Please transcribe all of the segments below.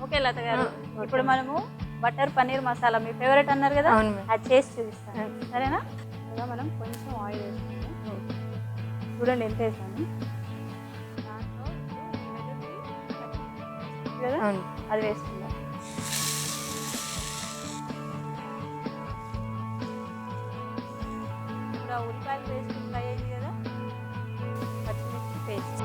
Okay లత గారు, ఇప్పుడు మనము బటర్ పన్నీర్ మసాలా మీ ఫేవరెట్ అన్నారు కదా, అది చేసి చూపిస్తాను సరేనా. ఇలా మనం కొంచెం ఆయిల్ వేసుకుంటాం. చూడండి ఎంత వేసాను. దాంట్లో కదా అది వేసుకుందాం. ఇప్పుడు ఆ ఉల్లిపాయలు వేసుకుని ఫ్రై అయింది కదా, పచ్చిమిర్చి పేస్ట్.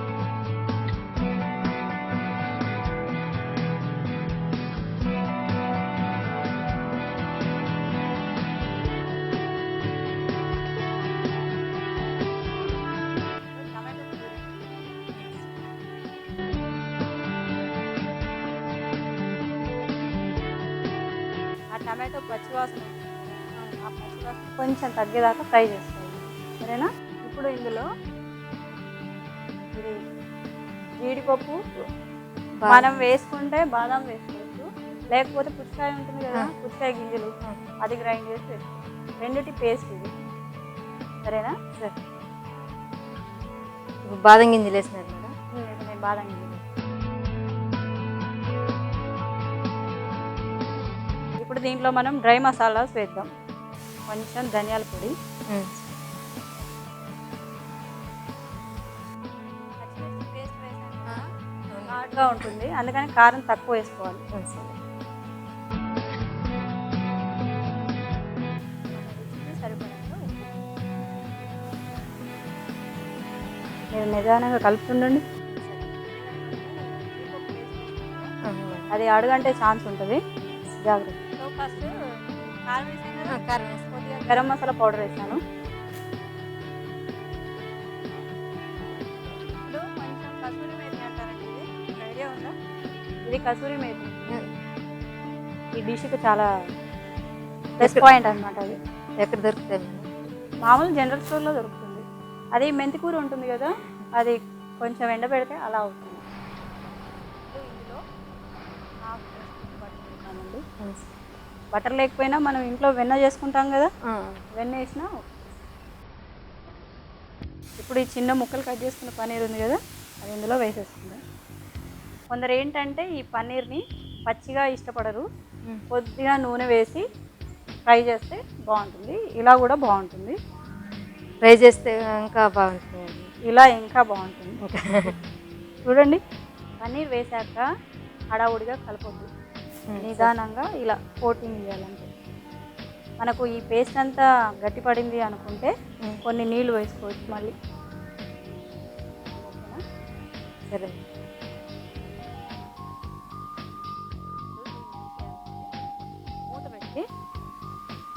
ఆ టమాటో పచ్చివాసన ఆ పచ్చివాసన కొంచెం తగ్గేదాకా ఫ్రై చేసుకోవాలి సరేనా. ఇప్పుడు ఇందులో ఇది జీడిపప్పు మనం వేసుకుంటే బాదం వేసుకోవచ్చు, లేకపోతే పుచ్చకాయ ఉంటుంది కదా, పుచ్చకాయ గింజలు అది గ్రైండ్ చేసి వేసుకోవచ్చు. రెండిటి పేస్ట్ ఇది సరేనా. సరే బాదం గింజలు వేసినారు మేడం. నేను బాదం గింజలు. ఇప్పుడు దీంట్లో మనం డ్రై మసాలాస్ వేద్దాం. కొంచెం ధనియాల పొడి, పచ్చిమిర్చి పేస్ట్ వేసాను ఘాటుగా ఉంటుంది, అందుకని కారం తక్కువ వేసుకోవాలి. సరిపడంగా ఉప్పు. మీరు నిదానంగా కలుపుతుండండి. అది అడుగంటే ఛాన్స్ ఉంటుంది, జాగ్రత్త. ఫస్ట్ కారం వేసాను కదా, కారం వేసి కొద్దిగా గరం మసాలా పౌడర్ వేసాను. ఇప్పుడు కొంచెం కసూరి మేతి అంటారండి, ఇది ఐడియా ఉందా? ఇది కసూరి మేతి ఈ డిష్కి చాలా ప్లస్ పాయింట్ అనమాట. అది ఎక్కడ దొరుకుతాయి? మామూలు జనరల్ స్టోర్లో దొరుకుతుంది. అది మెంతికూర ఉంటుంది కదా, అది కొంచెం ఎండబెడితే అలా అవుతుంది. ఇందులో హాఫ్ బటర్ వేసానండి. బటర్ లేకపోయినా మనం ఇంట్లో వెన్న చేసుకుంటాం కదా, వెన్న వేసినా. ఇప్పుడు ఈ చిన్న ముక్కలు కట్ చేసుకున్న పన్నీర్ ఉంది కదా, అది ఇందులో వేసేసుకుందాం. కొందరు ఏంటంటే ఈ పన్నీర్ని పచ్చిగా ఇష్టపడరు, కొద్దిగా నూనె వేసి ఫ్రై చేస్తే బాగుంటుంది. ఇలా కూడా బాగుంటుంది, ఫ్రై చేస్తే ఇంకా బాగుంటుంది, ఇలా ఇంకా బాగుంటుంది. చూడండి, పన్నీర్ వేసాక హడావుడిగా కలపొద్దు, నిదానంగా ఇలా కోటింగ్ ఇవ్వాలంటే. మనకు ఈ పేస్ట్ అంతా గట్టిపడింది అనుకుంటే కొన్ని నీళ్ళు వేసుకోవచ్చు మళ్ళీ. ఓకేనా? సరే. మూత పెట్టి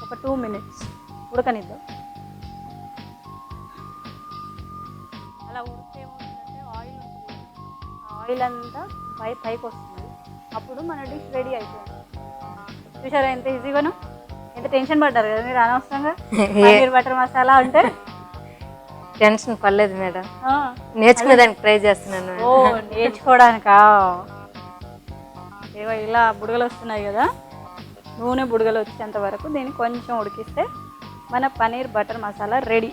ఒక 2 minutes ఉడకనిద్దాం. అలా ఉడికితే ఏమవుతుందంటే ఆయిల్ ఉంటుంది, ఆ ఆయిల్ అంతా పైకి వస్తుంది. అప్పుడు మన డిష్ రెడీ అయిపోయింది. చూసారా ఎంత ఈజీగాను? ఎంత టెన్షన్ పడ్డారు కదా మీరు అనవసరంగా. పన్నీర్ బటర్ మసాలా అంటే టెన్షన్ పర్లేదు మేడం, నేర్చుకునేదానికి ట్రై చేస్తున్నాను. ఓ నేర్చుకోవడానికా? ఏవో ఇలా బుడగలు వస్తున్నాయి కదా, నూనె బుడగలు వచ్చేంత వరకు దీన్ని కొంచెం ఉడికిస్తే మన పన్నీర్ బటర్ మసాలా రెడీ.